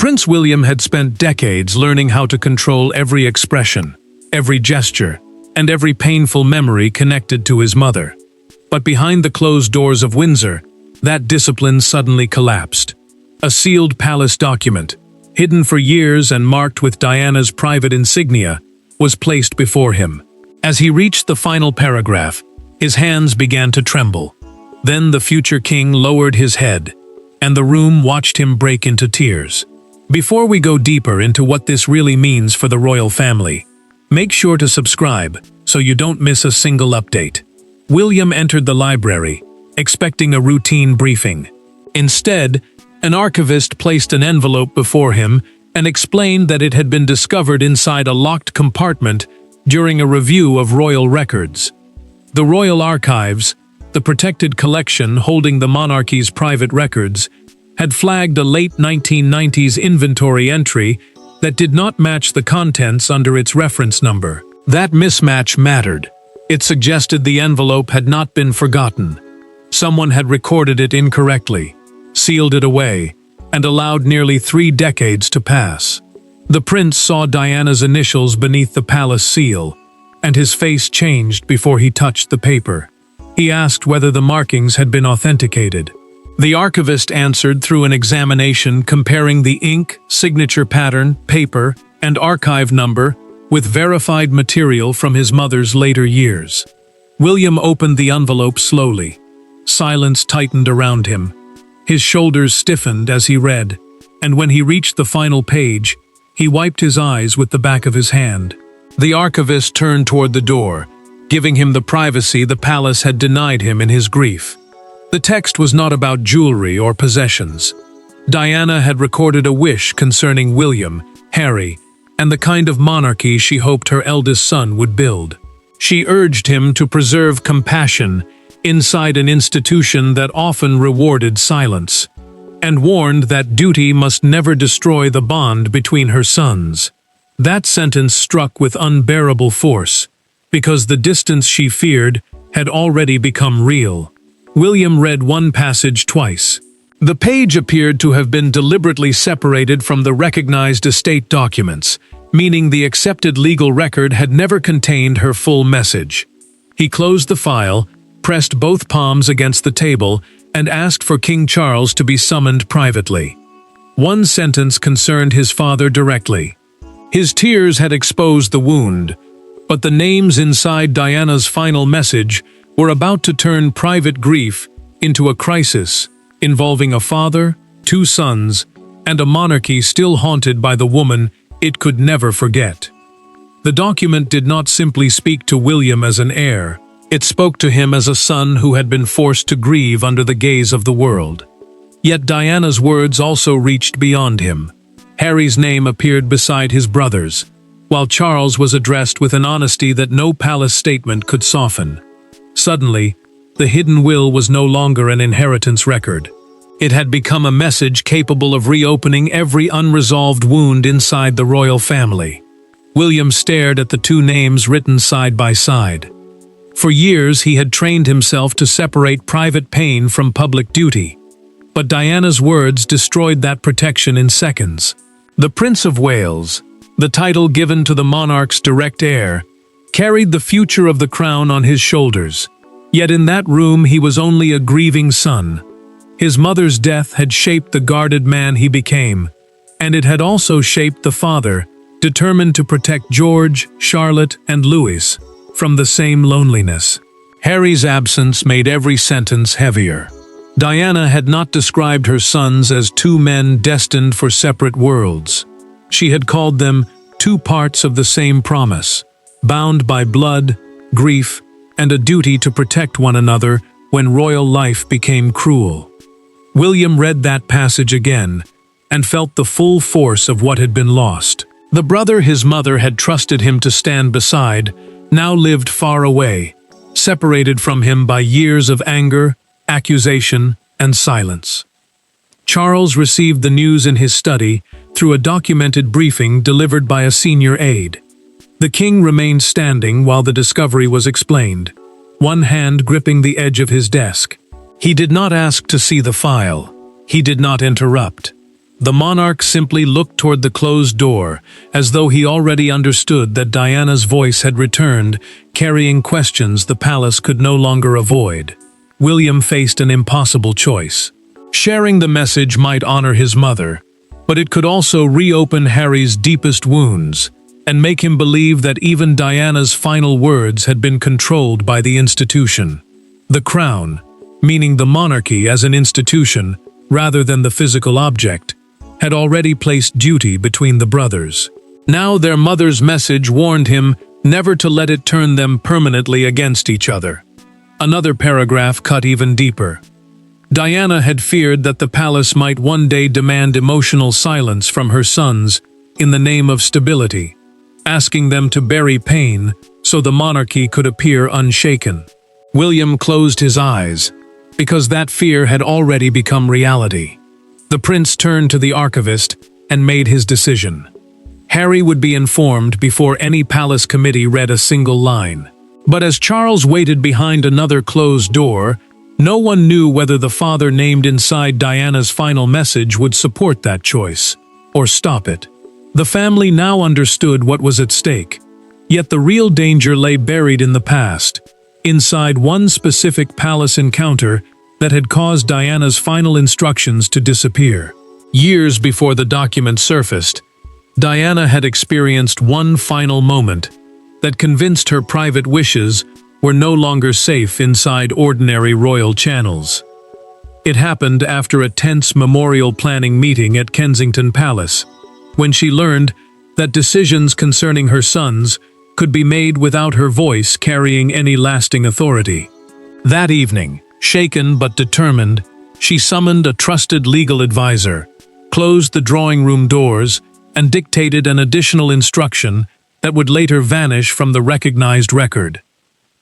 Prince William had spent decades learning how to control every expression, every gesture, and every painful memory connected to his mother. But behind the closed doors of Windsor, that discipline suddenly collapsed. A sealed palace document, hidden for years and marked with Diana's private insignia, was placed before him. As he reached the final paragraph, his hands began to tremble. Then the future king lowered his head, and the room watched him break into tears. Before we go deeper into what this really means for the royal family, make sure to subscribe so you don't miss a single update. William entered the library, expecting a routine briefing. Instead, an archivist placed an envelope before him and explained that it had been discovered inside a locked compartment during a review of royal records. The Royal Archives, the protected collection holding the monarchy's private records, had flagged a late 1990s inventory entry that did not match the contents under its reference number. That mismatch mattered. It suggested the envelope had not been forgotten. Someone had recorded it incorrectly, sealed it away, and allowed nearly 3 decades to pass. The prince saw Diana's initials beneath the palace seal, and his face changed before he touched the paper. He asked whether the markings had been authenticated. The archivist answered through an examination comparing the ink, signature pattern, paper, and archive number with verified material from his mother's later years. William opened the envelope slowly. Silence tightened around him. His shoulders stiffened as he read, and when he reached the final page, he wiped his eyes with the back of his hand. The archivist turned toward the door, giving him the privacy the palace had denied him in his grief. The text was not about jewelry or possessions. Diana had recorded a wish concerning William, Harry, and the kind of monarchy she hoped her eldest son would build. She urged him to preserve compassion inside an institution that often rewarded silence, and warned that duty must never destroy the bond between her sons. That sentence struck with unbearable force, because the distance she feared had already become real. William read one passage twice. The page appeared to have been deliberately separated from the recognized estate documents, meaning the accepted legal record had never contained her full message. He closed the file, pressed both palms against the table, and asked for King Charles to be summoned privately. One sentence concerned his father directly. His tears had exposed the wound, but the names inside Diana's final message were about to turn private grief into a crisis involving a father, 2 sons, and a monarchy still haunted by the woman it could never forget. The document did not simply speak to William as an heir. It spoke to him as a son who had been forced to grieve under the gaze of the world. Yet Diana's words also reached beyond him. Harry's name appeared beside his brother's, while Charles was addressed with an honesty that no palace statement could soften. Suddenly, the hidden will was no longer an inheritance record. It had become a message capable of reopening every unresolved wound inside the royal family. William stared at the 2 names written side by side. For years he had trained himself to separate private pain from public duty. But Diana's words destroyed that protection in seconds. The Prince of Wales, the title given to the monarch's direct heir, carried the future of the crown on his shoulders. Yet in that room he was only a grieving son. His mother's death had shaped the guarded man he became, and it had also shaped the father, determined to protect George, Charlotte, and Louis from the same loneliness. Harry's absence made every sentence heavier. Diana had not described her sons as 2 men destined for separate worlds. She had called them 2 parts of the same promise, bound by blood, grief, and a duty to protect one another when royal life became cruel. William read that passage again and felt the full force of what had been lost. The brother his mother had trusted him to stand beside now lived far away, separated from him by years of anger, accusation, and silence. Charles received the news in his study through a documented briefing delivered by a senior aide. The king remained standing while the discovery was explained, one hand gripping the edge of his desk. He did not ask to see the file. He did not interrupt. The monarch simply looked toward the closed door, as though he already understood that Diana's voice had returned, carrying questions the palace could no longer avoid. William faced an impossible choice. Sharing the message might honor his mother, but it could also reopen Harry's deepest wounds and make him believe that even Diana's final words had been controlled by the institution. The crown, meaning the monarchy as an institution rather than the physical object, had already placed duty between the brothers. Now their mother's message warned him never to let it turn them permanently against each other. Another paragraph cut even deeper. Diana had feared that the palace might one day demand emotional silence from her sons in the name of stability, asking them to bury pain so the monarchy could appear unshaken. William closed his eyes, because that fear had already become reality. The prince turned to the archivist and made his decision. Harry would be informed before any palace committee read a single line. But as Charles waited behind another closed door, no one knew whether the father named inside Diana's final message would support that choice, or stop it. The family now understood what was at stake, yet the real danger lay buried in the past, inside one specific palace encounter that had caused Diana's final instructions to disappear. Years before the document surfaced, Diana had experienced one final moment that convinced her private wishes were no longer safe inside ordinary royal channels. It happened after a tense memorial planning meeting at Kensington Palace, when she learned that decisions concerning her sons could be made without her voice carrying any lasting authority. That evening, shaken but determined, she summoned a trusted legal advisor, closed the drawing room doors, and dictated an additional instruction that would later vanish from the recognized record.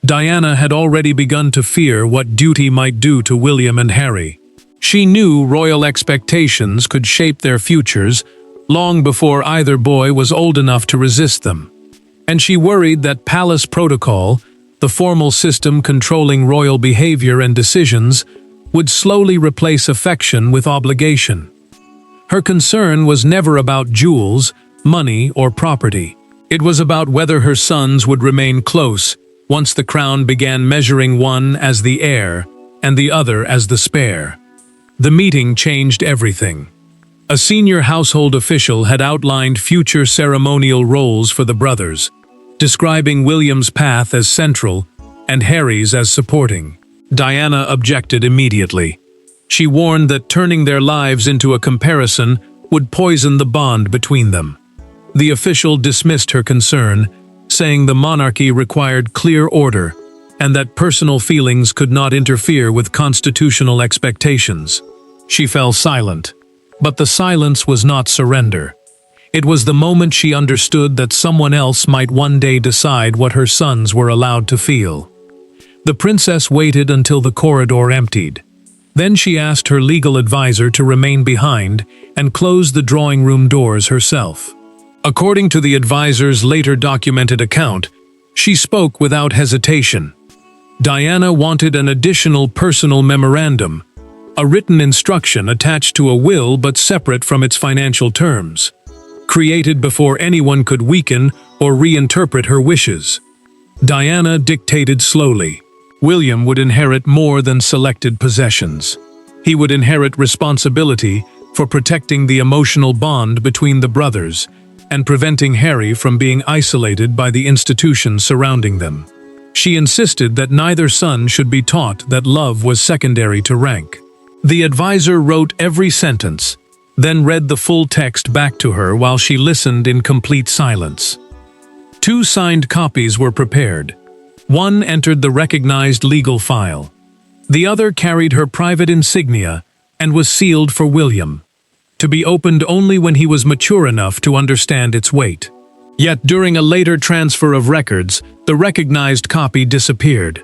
Diana had already begun to fear what duty might do to William and Harry. She knew royal expectations could shape their futures long before either boy was old enough to resist them. And she worried that palace protocol, the formal system controlling royal behavior and decisions, would slowly replace affection with obligation. Her concern was never about jewels, money, or property. It was about whether her sons would remain close once the crown began measuring one as the heir and the other as the spare. The meeting changed everything. A senior household official had outlined future ceremonial roles for the brothers, describing William's path as central and Harry's as supporting. Diana objected immediately. She warned that turning their lives into a comparison would poison the bond between them. The official dismissed her concern, saying the monarchy required clear order and that personal feelings could not interfere with constitutional expectations. She fell silent, but the silence was not surrender. It was the moment she understood that someone else might one day decide what her sons were allowed to feel. The princess waited until the corridor emptied. Then she asked her legal advisor to remain behind and close the drawing room doors herself. According to the advisor's later documented account, she spoke without hesitation. Diana wanted an additional personal memorandum, a written instruction attached to a will but separate from its financial terms, created before anyone could weaken or reinterpret her wishes. Diana dictated slowly. William would inherit more than selected possessions. He would inherit responsibility for protecting the emotional bond between the brothers and preventing Harry from being isolated by the institutions surrounding them. She insisted that neither son should be taught that love was secondary to rank. The advisor wrote every sentence, then read the full text back to her while she listened in complete silence. 2 signed copies were prepared. One entered the recognized legal file. The other carried her private insignia and was sealed for William, to be opened only when he was mature enough to understand its weight. Yet during a later transfer of records, the recognized copy disappeared.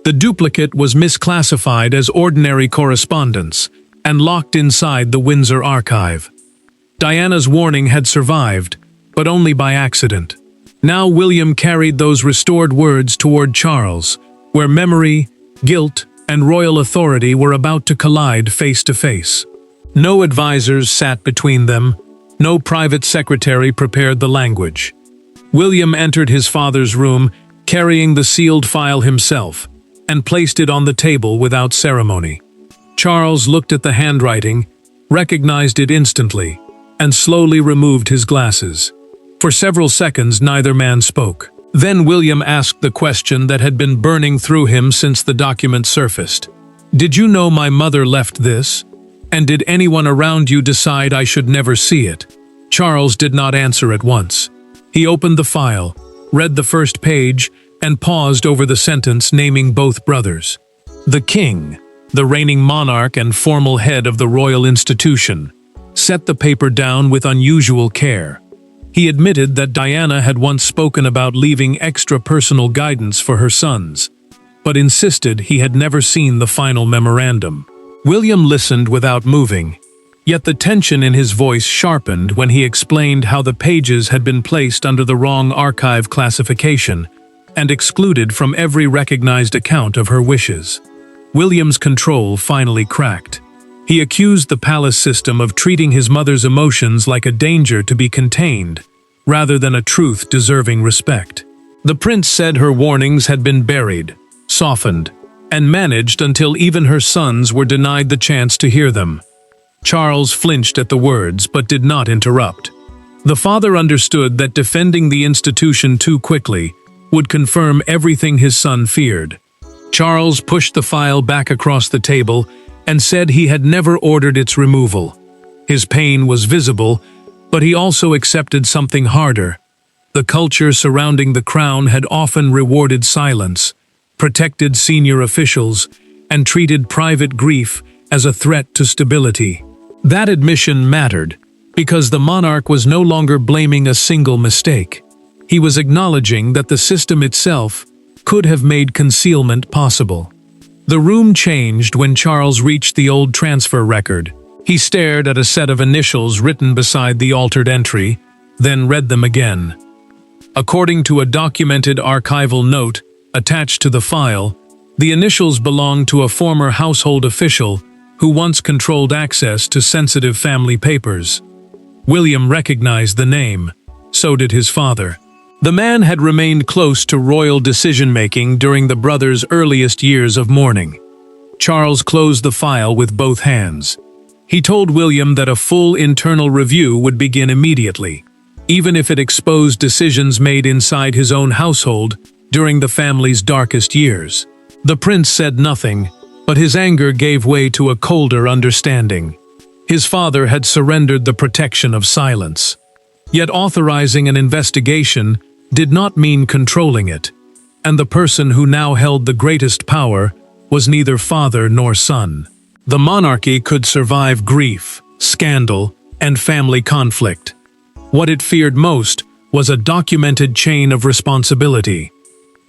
The duplicate was misclassified as ordinary correspondence and locked inside the Windsor archive. Diana's warning had survived, but only by accident. Now William carried those restored words toward Charles, where memory, guilt, and royal authority were about to collide face to face. No advisors sat between them, no private secretary prepared the language. William entered his father's room, carrying the sealed file himself, and placed it on the table without ceremony. Charles looked at the handwriting, recognized it instantly, and slowly removed his glasses. For several seconds neither man spoke. Then William asked the question that had been burning through him since the document surfaced. "Did you know my mother left this? And did anyone around you decide I should never see it?" Charles did not answer at once. He opened the file, read the first page, and paused over the sentence naming both brothers. The king, the reigning monarch and formal head of the royal institution, set the paper down with unusual care. He admitted that Diana had once spoken about leaving extra personal guidance for her sons, but insisted he had never seen the final memorandum. William listened without moving, yet the tension in his voice sharpened when he explained how the pages had been placed under the wrong archive classification and excluded from every recognized account of her wishes. William's control finally cracked. He accused the palace system of treating his mother's emotions like a danger to be contained, rather than a truth deserving respect. The prince said her warnings had been buried, softened, and managed until even her sons were denied the chance to hear them. Charles flinched at the words but did not interrupt. The father understood that defending the institution too quickly would confirm everything his son feared. Charles pushed the file back across the table and said he had never ordered its removal. His pain was visible, but he also accepted something harder. The culture surrounding the crown had often rewarded silence, protected senior officials, and treated private grief as a threat to stability. That admission mattered, because the monarch was no longer blaming a single mistake. He was acknowledging that the system itself could have made concealment possible. The room changed when Charles reached the old transfer record. He stared at a set of initials written beside the altered entry, then read them again. According to a documented archival note attached to the file, the initials belonged to a former household official who once controlled access to sensitive family papers. William recognized the name. So did his father. The man had remained close to royal decision-making during the brothers' earliest years of mourning. Charles closed the file with both hands. He told William that a full internal review would begin immediately, even if it exposed decisions made inside his own household during the family's darkest years. The prince said nothing, but his anger gave way to a colder understanding. His father had surrendered the protection of silence. Yet authorizing an investigation did not mean controlling it, and the person who now held the greatest power was neither father nor son. The monarchy could survive grief, scandal, and family conflict. What it feared most was a documented chain of responsibility.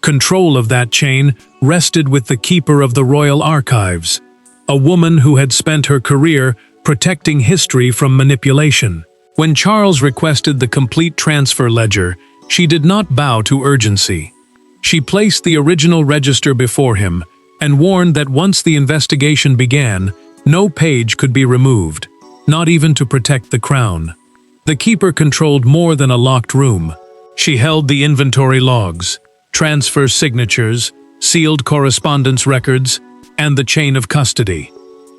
Control of that chain rested with the keeper of the royal archives, a woman who had spent her career protecting history from manipulation. When Charles requested the complete transfer ledger, she did not bow to urgency. She placed the original register before him and warned that once the investigation began, no page could be removed, not even to protect the crown. The keeper controlled more than a locked room. She held the inventory logs, transfer signatures, sealed correspondence records, and the chain of custody.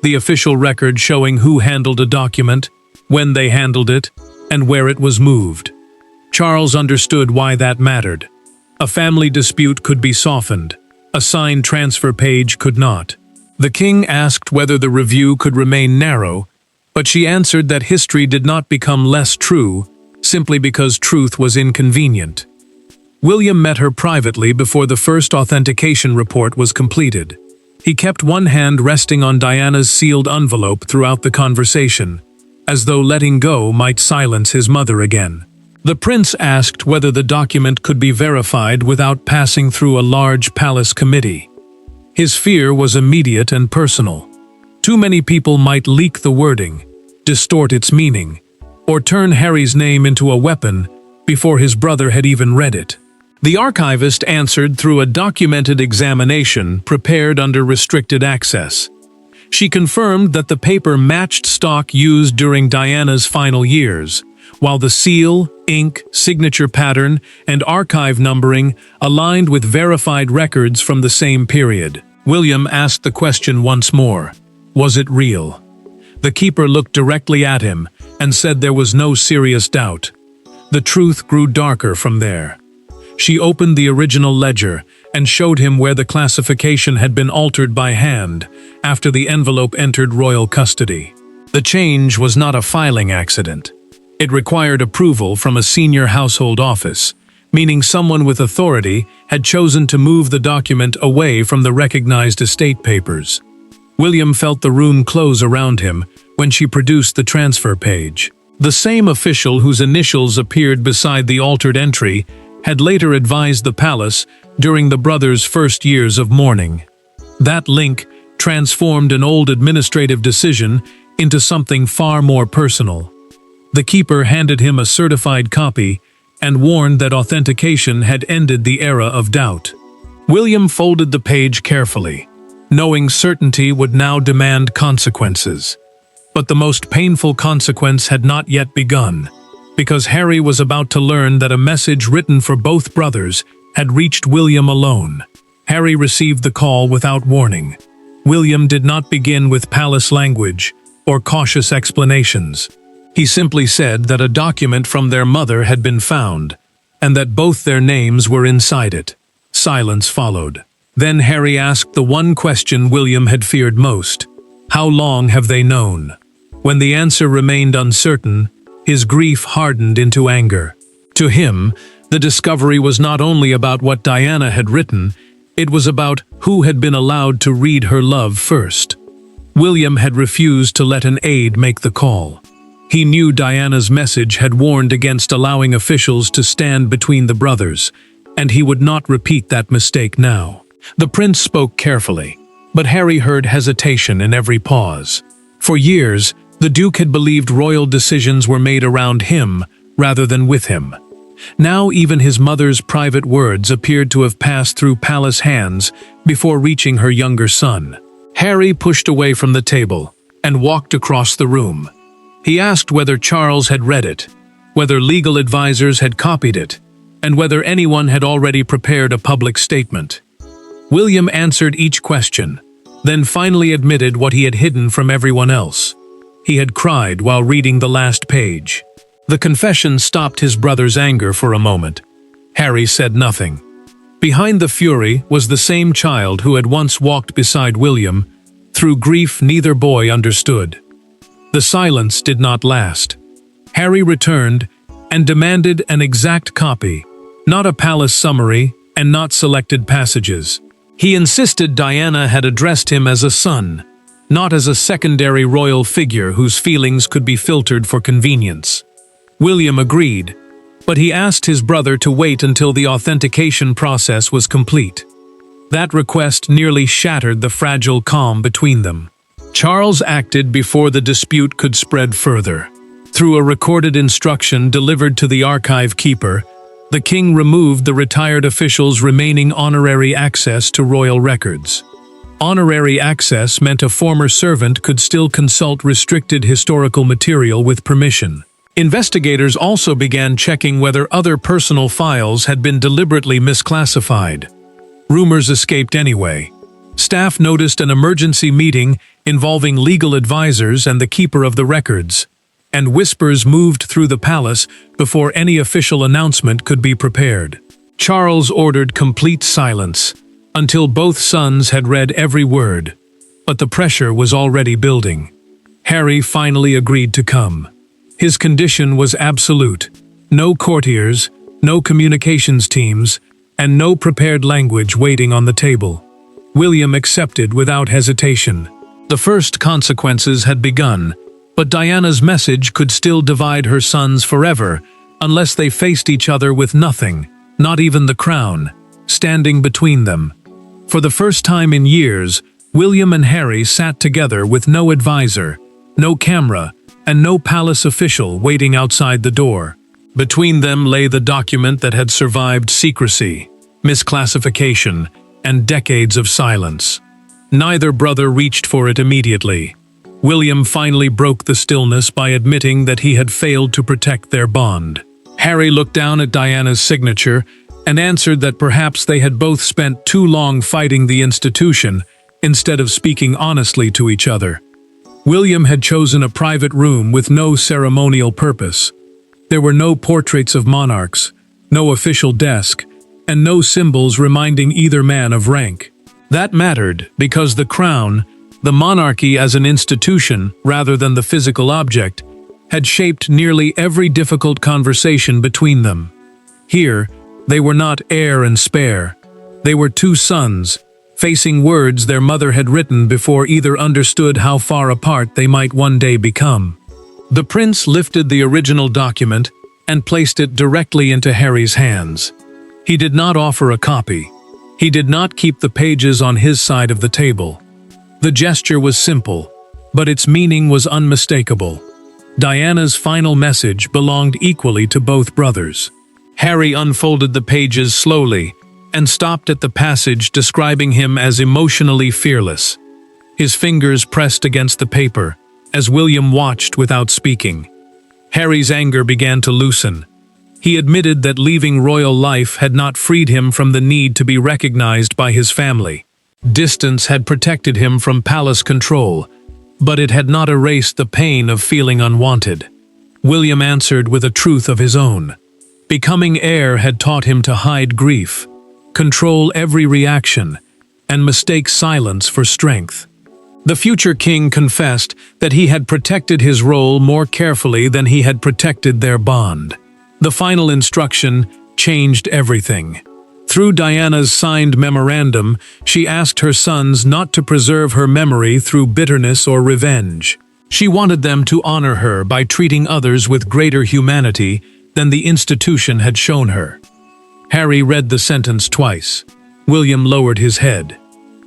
The official record showing who handled a document, when they handled it, and where it was moved. Charles understood why that mattered. A family dispute could be softened. A signed transfer page could not. The king asked whether the review could remain narrow, but she answered that history did not become less true simply because truth was inconvenient. William met her privately before the first authentication report was completed. He kept one hand resting on Diana's sealed envelope throughout the conversation, as though letting go might silence his mother again. The prince asked whether the document could be verified without passing through a large palace committee. His fear was immediate and personal. Too many people might leak the wording, distort its meaning, or turn Harry's name into a weapon before his brother had even read it. The archivist answered through a documented examination prepared under restricted access. She confirmed that the paper matched stock used during Diana's final years, while the seal, ink, signature pattern, and archive numbering aligned with verified records from the same period. William asked the question once more. Was it real? The keeper looked directly at him and said there was no serious doubt. The truth grew darker from there. She opened the original ledger and showed him where the classification had been altered by hand after the envelope entered royal custody. The change was not a filing accident. It required approval from a senior household office, meaning someone with authority had chosen to move the document away from the recognized estate papers. William felt the room close around him when she produced the transfer page. The same official whose initials appeared beside the altered entry had later advised the palace during the brothers' first years of mourning. That link transformed an old administrative decision into something far more personal. The keeper handed him a certified copy and warned that authentication had ended the era of doubt. William folded the page carefully, knowing certainty would now demand consequences. But the most painful consequence had not yet begun, because Harry was about to learn that a message written for both brothers had reached William alone. Harry received the call without warning. William did not begin with palace language or cautious explanations. He simply said that a document from their mother had been found, and that both their names were inside it. Silence followed. Then Harry asked the one question William had feared most. How long have they known? When the answer remained uncertain, his grief hardened into anger. To him, the discovery was not only about what Diana had written, it was about who had been allowed to read her love first. William had refused to let an aide make the call. He knew Diana's message had warned against allowing officials to stand between the brothers, and he would not repeat that mistake now. The prince spoke carefully, but Harry heard hesitation in every pause. For years, the Duke had believed royal decisions were made around him rather than with him. Now even his mother's private words appeared to have passed through palace hands before reaching her younger son. Harry pushed away from the table and walked across the room. He asked whether Charles had read it, whether legal advisors had copied it, and whether anyone had already prepared a public statement. William answered each question, then finally admitted what he had hidden from everyone else. He had cried while reading the last page. The confession stopped his brother's anger for a moment. Harry said nothing. Behind the fury was the same child who had once walked beside William. Through grief neither boy understood. The silence did not last. Harry returned and demanded an exact copy, not a palace summary and not selected passages. He insisted Diana had addressed him as a son, not as a secondary royal figure whose feelings could be filtered for convenience. William agreed, but he asked his brother to wait until the authentication process was complete. That request nearly shattered the fragile calm between them. Charles acted before the dispute could spread further. Through a recorded instruction delivered to the archive keeper, the king removed the retired official's remaining honorary access to royal records. Honorary access meant a former servant could still consult restricted historical material with permission. Investigators also began checking whether other personal files had been deliberately misclassified. Rumors escaped anyway. Staff noticed an emergency meeting involving legal advisors and the keeper of the records, and whispers moved through the palace before any official announcement could be prepared. Charles ordered complete silence until both sons had read every word, but the pressure was already building. Harry finally agreed to come. His condition was absolute: no courtiers, no communications teams, and no prepared language waiting on the table. William accepted without hesitation. The first consequences had begun, but Diana's message could still divide her sons forever unless they faced each other with nothing, not even the crown, standing between them. For the first time in years, William and Harry sat together with no advisor, no camera, and no palace official waiting outside the door. Between them lay the document that had survived secrecy, misclassification, and decades of silence. Neither brother reached for it immediately. William finally broke the stillness by admitting that he had failed to protect their bond. Harry looked down at Diana's signature and answered that perhaps they had both spent too long fighting the institution instead of speaking honestly to each other. William had chosen a private room with no ceremonial purpose. There were no portraits of monarchs, no official desk, and no symbols reminding either man of rank. That mattered because the crown, the monarchy as an institution rather than the physical object, had shaped nearly every difficult conversation between them. Here, they were not heir and spare. They were two sons, facing words their mother had written before either understood how far apart they might one day become. The prince lifted the original document and placed it directly into Harry's hands. He did not offer a copy. He did not keep the pages on his side of the table. The gesture was simple, but its meaning was unmistakable. Diana's final message belonged equally to both brothers. Harry unfolded the pages slowly and stopped at the passage describing him as emotionally fearless. His fingers pressed against the paper as William watched without speaking. Harry's anger began to loosen. He admitted that leaving royal life had not freed him from the need to be recognized by his family. Distance had protected him from palace control, but it had not erased the pain of feeling unwanted. William answered with a truth of his own. Becoming heir had taught him to hide grief, control every reaction, and mistake silence for strength. The future king confessed that he had protected his role more carefully than he had protected their bond. The final instruction changed everything. Through Diana's signed memorandum, she asked her sons not to preserve her memory through bitterness or revenge. She wanted them to honor her by treating others with greater humanity than the institution had shown her. Harry read the sentence twice. William lowered his head.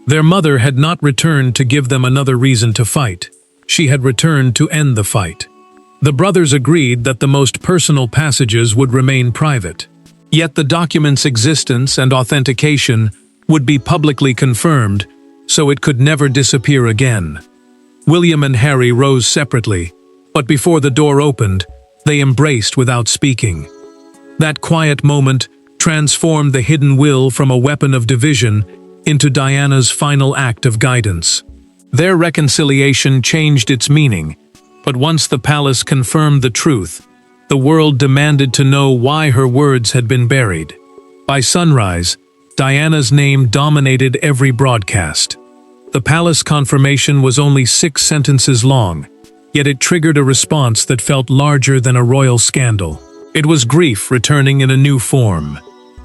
Their mother had not returned to give them another reason to fight. She had returned to end the fight. The brothers agreed that the most personal passages would remain private. Yet the document's existence and authentication would be publicly confirmed, so it could never disappear again. William and Harry rose separately, but before the door opened, they embraced without speaking. That quiet moment transformed the hidden will from a weapon of division into Diana's final act of guidance. Their reconciliation changed its meaning, but once the palace confirmed the truth, the world demanded to know why her words had been buried. By sunrise, Diana's name dominated every broadcast. The palace confirmation was only 6 sentences long, yet it triggered a response that felt larger than a royal scandal. It was grief returning in a new form.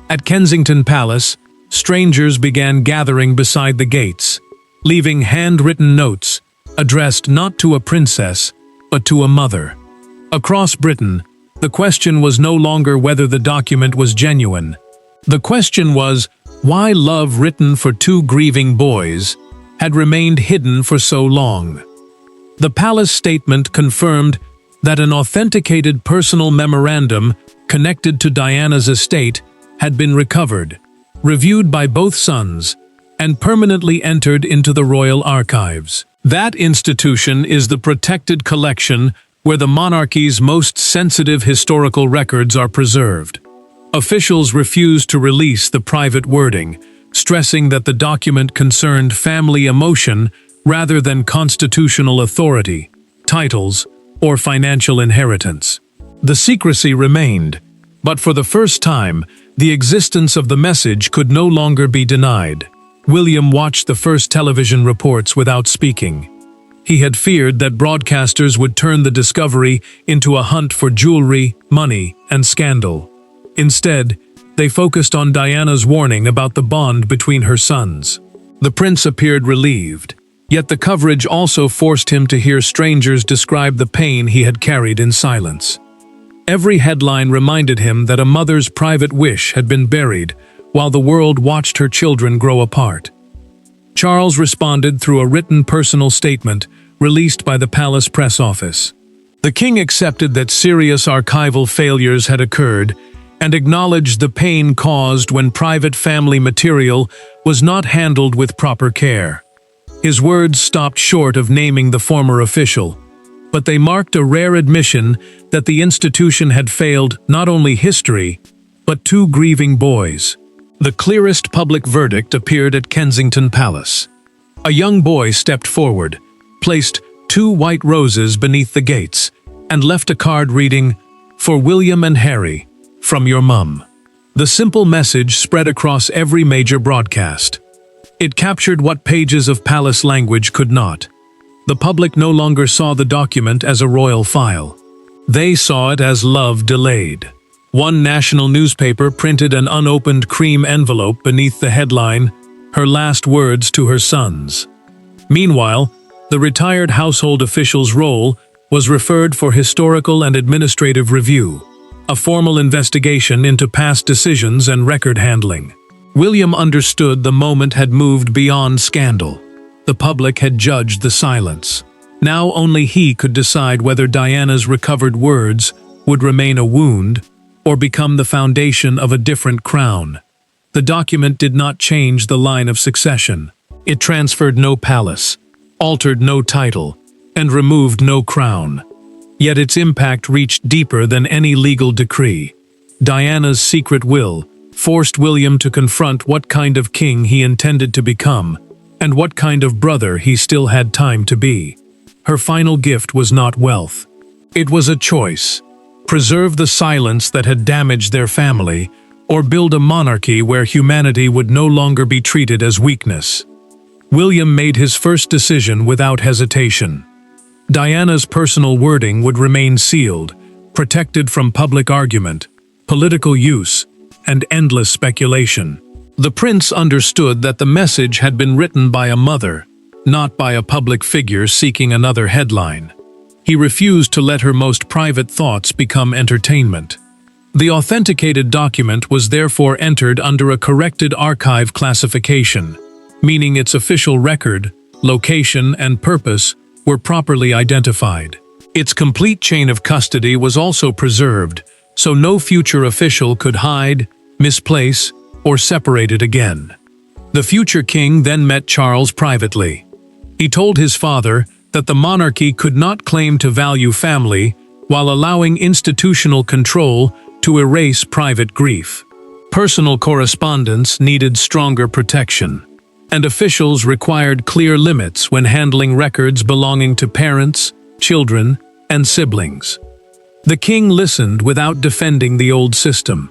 At Kensington Palace, strangers began gathering beside the gates, leaving handwritten notes addressed not to a princess, but to a mother. Across Britain, the question was no longer whether the document was genuine. The question was why love written for 2 grieving boys had remained hidden for so long. The palace statement confirmed that an authenticated personal memorandum connected to Diana's estate had been recovered, reviewed by both sons, and permanently entered into the royal archives. That institution is the protected collection where the monarchy's most sensitive historical records are preserved. Officials refused to release the private wording, stressing that the document concerned family emotion rather than constitutional authority, titles, or financial inheritance. The secrecy remained, but for the first time, the existence of the message could no longer be denied. William watched the first television reports without speaking. He had feared that broadcasters would turn the discovery into a hunt for jewelry, money, and scandal. Instead, they focused on Diana's warning about the bond between her sons. The prince appeared relieved, yet the coverage also forced him to hear strangers describe the pain he had carried in silence. Every headline reminded him that a mother's private wish had been buried while the world watched her children grow apart. Charles responded through a written personal statement released by the palace press office. The king accepted that serious archival failures had occurred and acknowledged the pain caused when private family material was not handled with proper care. His words stopped short of naming the former official, but they marked a rare admission that the institution had failed not only history, but two grieving boys. The clearest public verdict appeared at Kensington Palace. A young boy stepped forward, placed 2 white roses beneath the gates, and left a card reading, "For William and Harry, from your mum." The simple message spread across every major broadcast. It captured what pages of palace language could not. The public no longer saw the document as a royal file. They saw it as love delayed. One national newspaper printed an unopened cream envelope beneath the headline, "Her last words to her sons." Meanwhile, the retired household official's role was referred for historical and administrative review, a formal investigation into past decisions and record handling. William understood the moment had moved beyond scandal. The public had judged the silence. Now only he could decide whether Diana's recovered words would remain a wound or become the foundation of a different crown. The document did not change the line of succession. It transferred no palace, altered no title, and removed no crown. Yet its impact reached deeper than any legal decree. Diana's secret will forced William to confront what kind of king he intended to become, and what kind of brother he still had time to be. Her final gift was not wealth. It was a choice: preserve the silence that had damaged their family, or build a monarchy where humanity would no longer be treated as weakness. William made his first decision without hesitation. Diana's personal wording would remain sealed, protected from public argument, political use, and endless speculation. The prince understood that the message had been written by a mother, not by a public figure seeking another headline. He refused to let her most private thoughts become entertainment. The authenticated document was therefore entered under a corrected archive classification, meaning its official record, location, and purpose were properly identified. Its complete chain of custody was also preserved, so no future official could hide, misplace, or separate it again. The future king then met Charles privately. He told his father that the monarchy could not claim to value family while allowing institutional control to erase private grief. Personal correspondence needed stronger protection, and officials required clear limits when handling records belonging to parents, children, and siblings. The king listened without defending the old system.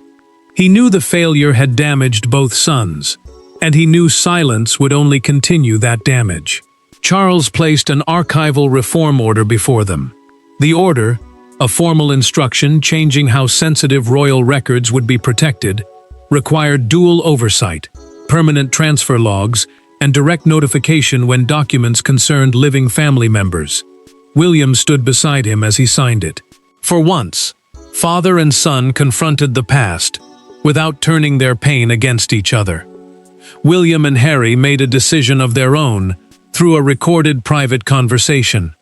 He knew the failure had damaged both sons, and he knew silence would only continue that damage. Charles placed an archival reform order before them. The order, a formal instruction changing how sensitive royal records would be protected, required dual oversight, permanent transfer logs, and direct notification when documents concerned living family members. William stood beside him as he signed it. For once, father and son confronted the past, without turning their pain against each other. William and Harry made a decision of their own, through a recorded private conversation.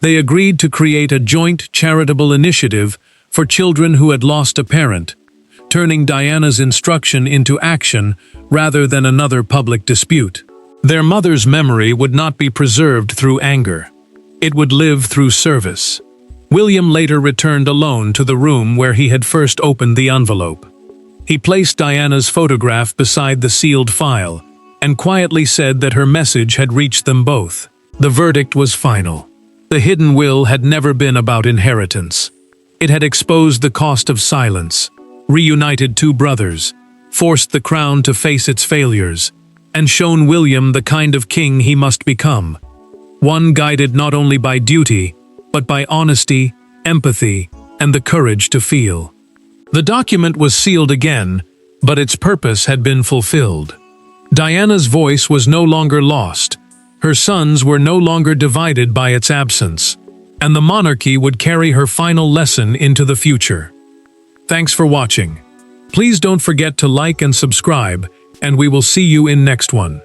They agreed to create a joint charitable initiative for children who had lost a parent, turning Diana's instruction into action rather than another public dispute. Their mother's memory would not be preserved through anger. It would live through service. William later returned alone to the room where he had first opened the envelope. He placed Diana's photograph beside the sealed file and quietly said that her message had reached them both. The verdict was final. The hidden will had never been about inheritance. It had exposed the cost of silence, reunited two brothers, forced the crown to face its failures, and shown William the kind of king he must become. One guided not only by duty, but by honesty, empathy, and the courage to feel. The document was sealed again, but its purpose had been fulfilled. Diana's voice was no longer lost, her sons were no longer divided by its absence, and the monarchy would carry her final lesson into the future. Thanks for watching. Please don't forget to like and subscribe, and we will see you in next one.